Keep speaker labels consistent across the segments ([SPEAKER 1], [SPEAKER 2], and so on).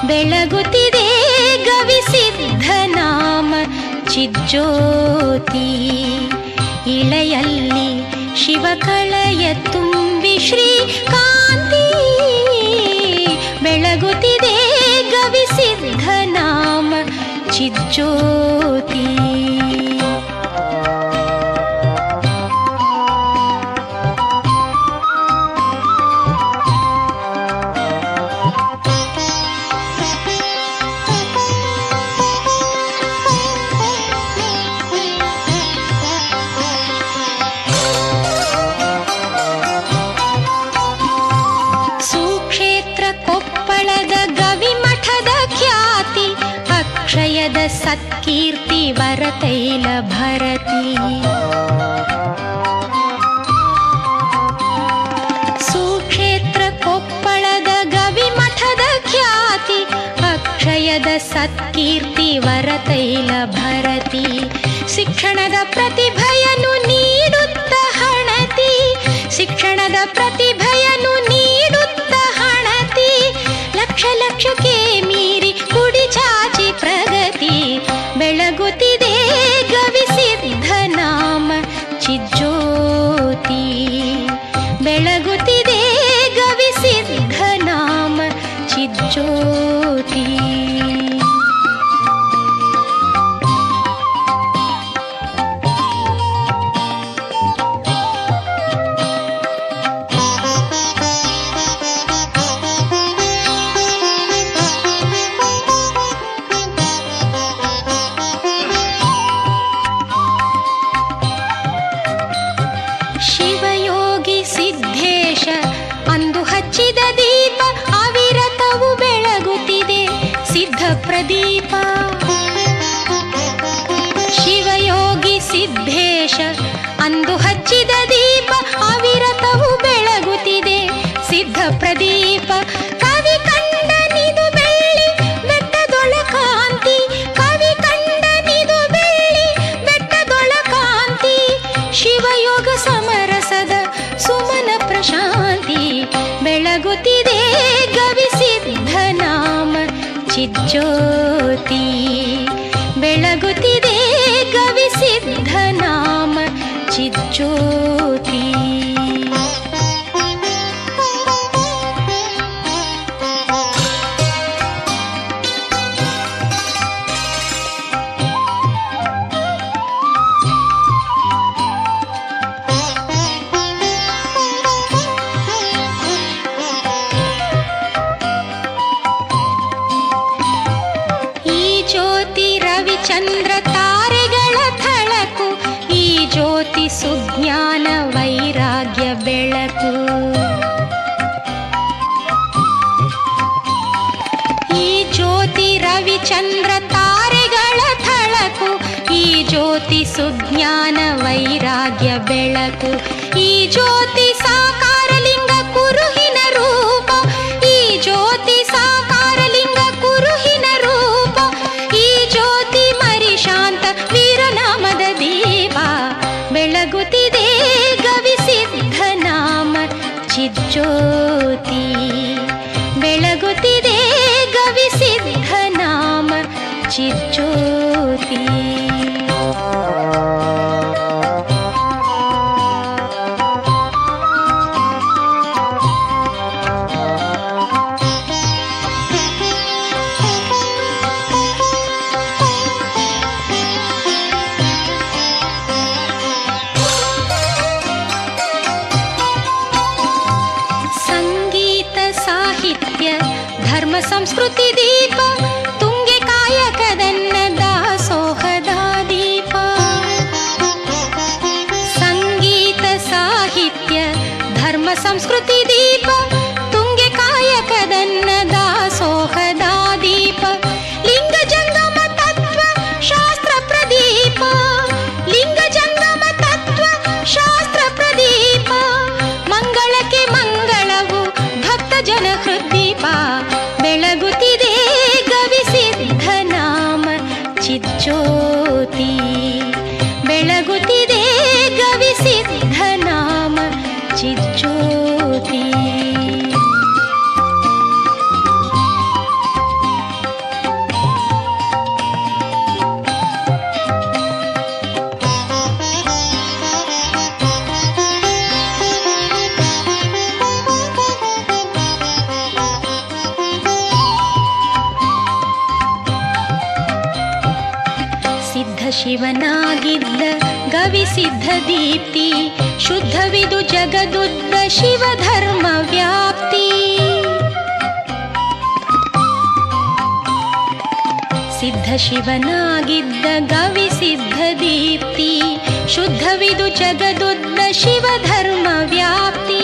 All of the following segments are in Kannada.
[SPEAKER 1] ಬೆಳಗುತ್ತಿದೆ ಗವಿಸಿದ್ಧ ನಾಮ ಚಿಜ್ಯೋತಿ. ಇಳೆಯಲ್ಲಿ ಶಿವಕಳಯ ತುಂಬಿ ಶ್ರೀಕಾಂತಿ. ಬೆಳಗುತ್ತಿದೆ ಗವಿಸಿದ್ಧ ನಾಮ ಚಿಜ್ಯೋತಿ. ಅಕ್ಷಯದ ಸತ್ಕೀರ್ತಿ ವರತೈಲ ಭರತಿ. ಸುಕ್ಷೇತ್ರ ಕೊಪ್ಪಳದ ಗವಿಮಠದ ಖ್ಯಾತಿ. ಅಕ್ಷಯದ ಸತ್ಕೀರ್ತಿ ವರತೈಲ ಭರತಿ. ಶಿಕ್ಷಣದ ಪ್ರತಿಭೆಯನ್ನು ನೀಡುತ್ತ ಹಣತಿ. ಶಿಕ್ಷಣದ ಪ್ರತಿಭೆಯನ್ನು ನೀಡುತ್ತ ಹಣತಿ. ಲಕ್ಷ ಲಕ್ಷಕ್ಕೆ ಮೀರಿ ಕುಡಿ ಚಾಚಿ ಪ್ರಗತಿ. ಬೆಳಗುತ್ತಿದೆ ಗವಿಸಿದ್ಧ ನಾಮ ಚಿಜ್ಯೋತಿ. ಬೆಳಗುತ್ತಿದೆ ಗವಿಸಿದ್ಧ ನಾಮ ಚಿಜ್ಯೋತಿ. ಶಿವಯೋಗಿ ಸಿದ್ಧೇಶ ಅಂದು ಹಚ್ಚಿದ ದೀಪ ಅವಿರತವು ಬೆಳಗುತ್ತಿದೆ ಸಿದ್ಧ ಪ್ರದೀಪ. ಶಿವಯೋಗಿ ಸಿದ್ಧೇಶ ಅಂದು ಹಚ್ಚಿದ ದೀಪ ಅವಿರತವು ಬೆಳಗುತ್ತಿದೆ ಸಿದ್ಧ ಪ್ರದೀಪ. ಕವಿ ಕಂಡನಿದು ಬೆಳ್ಳಿ ಬೆಟ್ಟದೊಳ ಕಾಂತಿ. ಕವಿ ಕಂಡನಿದು ಬೆಳ್ಳಿ ಬೆಟ್ಟದೊಳ ಕಾಂತಿ. ಶಿವಯೋಗ ಸಮರಸದ ಸುಮನ ಪ್ರಶಾಂತಿ. ಬೆಳಗುತ್ತಿದೆ ಗವಿಸಿದ್ಧ ನಾಮ ಚಿಜ್ಯೋತಿ. ಬೆಳಗುತ್ತಿದೆ ಗವಿಸಿದ್ಧ ನಾಮ ಚಿಜ್ಯೋತಿ. ಚಂದ್ರ ತಾರೆಗಳ ಥಳಕು. ಈ ಜ್ಯೋತಿ ಸುಜ್ಞಾನ ವೈರಾಗ್ಯ ಬೆಳಕು. ಈ ಜ್ಯೋತಿ ರವಿಚಂದ್ರ ತಾರೆಗಳ ಥಳಕು. ಈ ಜ್ಯೋತಿ ಸುಜ್ಞಾನ ವೈರಾಗ್ಯ ಬೆಳಕು. ಈ ಜ್ಯೋತಿ ಸಾಕಾರಲಿಂಗ ಕುರುಹಿನ ರೂಪ. ಈ ಜ್ಯೋತಿ ಸಾಕಾರಲಿಂಗ ಕುರುಹಿನ ರೂಪ. ಈ ಜ್ಯೋತಿ ಶಾಂತ ವೀರನಾಮದ ದೀಪ. ಬೆಳಗುತ್ತಿದೆ ಗವಿಸಿದ್ಧ ನಾಮ ಚಿಜ್ಯೋತಿ. ಬೆಳಗುತ್ತಿದೆ ಗವಿಸಿದ್ಧ ನಾಮ ಚಿಜ್ಯೋತಿ. ಧರ್ಮ ಸಂಸ್ಕೃತಿ ದೀಪ. ತುಂಗೆ ಕಾಯಕದನ್ನ ದಾಸೋಹದ ದೀಪ. ಸಂಗೀತ ಸಾಹಿತ್ಯ ಧರ್ಮ ಸಂಸ್ಕೃತಿ ದೀಪ. ತುಂಗೆ ಕಾಯಕದನ್ನ ದಾಸೋಹದ ದೀಪ. ಲಿಂಗ ಜಂಗಮ ತತ್ವ ಶಾಸ್ತ್ರ ಪ್ರದೀಪ. ಲಿಂಗ ಜಂಗಮ ತತ್ವ ಶಾಸ್ತ್ರ ಪ್ರದೀಪ. ಮಂಗಳಕ್ಕೆ ಮಂಗಳವು ಭಕ್ತ ಜನ ಹೃದ್ದೀಪ. ಬೆಳಗುತ್ತಿದೆ ಶಿವನಾಗಿದ್ದ ಗವಿಸಿದ್ಧ ದೀಪ್ತಿ, ಶುದ್ಧವಿದು ಜಗದುದ್ದ ಶಿವಧರ್ಮ ವ್ಯಾಪ್ತಿ. ಸಿದ್ಧ ಶಿವನಾಗಿದ್ದ ಗವಿಸಿದ್ಧ ದೀಪ್ತಿ, ಶುದ್ಧವಿದು ಜಗದುದ್ದ ಶಿವಧರ್ಮ ವ್ಯಾಪ್ತಿ.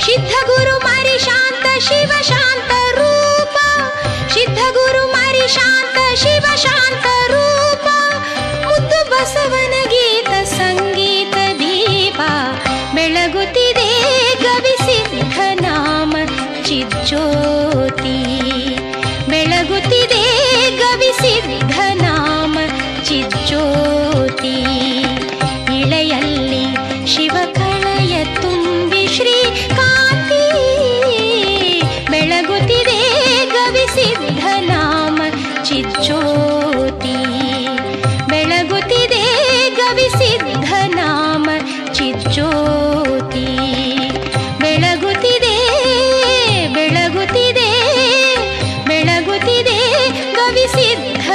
[SPEAKER 1] ಸಿದ್ಧ ಗುರು ಮರಿ ಶಾಂತ ಶಿವ ಶಾಂತ ರೂಪ, ಸಿದ್ಧ ಗುರು ಮರಿ ಶಾಂತ ಶಿವ ಶಾಂತ ರೂಪ. ಮುದ್ದು ಬಸವನ ಗೀತ ಸಂಗೀತ ದೀಪ, ಬೆಳಗುತ್ತಿದೆ ಗವಿಸಿದ್ಧ ನಾಮ ಚಿಜ್ಯೋತಿ. ಬೆಳಗುತ್ತಿದೆ ಗವಿಸಿದ್ಧ ನಾಮ ಚಿಜ್ಯೋತಿ. ಇಳೆಯಲ್ಲಿ ಶಿವಕಳಯ ತುಂಬಿ ಶ್ರೀಕಾಂತಿ, ಬೆಳಗುತ್ತಿದೆ ಗವಿಸಿದ್ಧ ನಾಮ ಚಿಜ್ಯೋತಿ. ಬೆಳಗುತ್ತಿದೆ ಗವಿಸಿದ್ಧ ನಾಮ ಚಿಜ್ಯೋತಿ. ಬೆಳಗುತ್ತಿದೆ ಬೆಳಗುತ್ತಿದೆ ಬೆಳಗುತ್ತಿದೆ ಗವಿಸಿದ್ಧ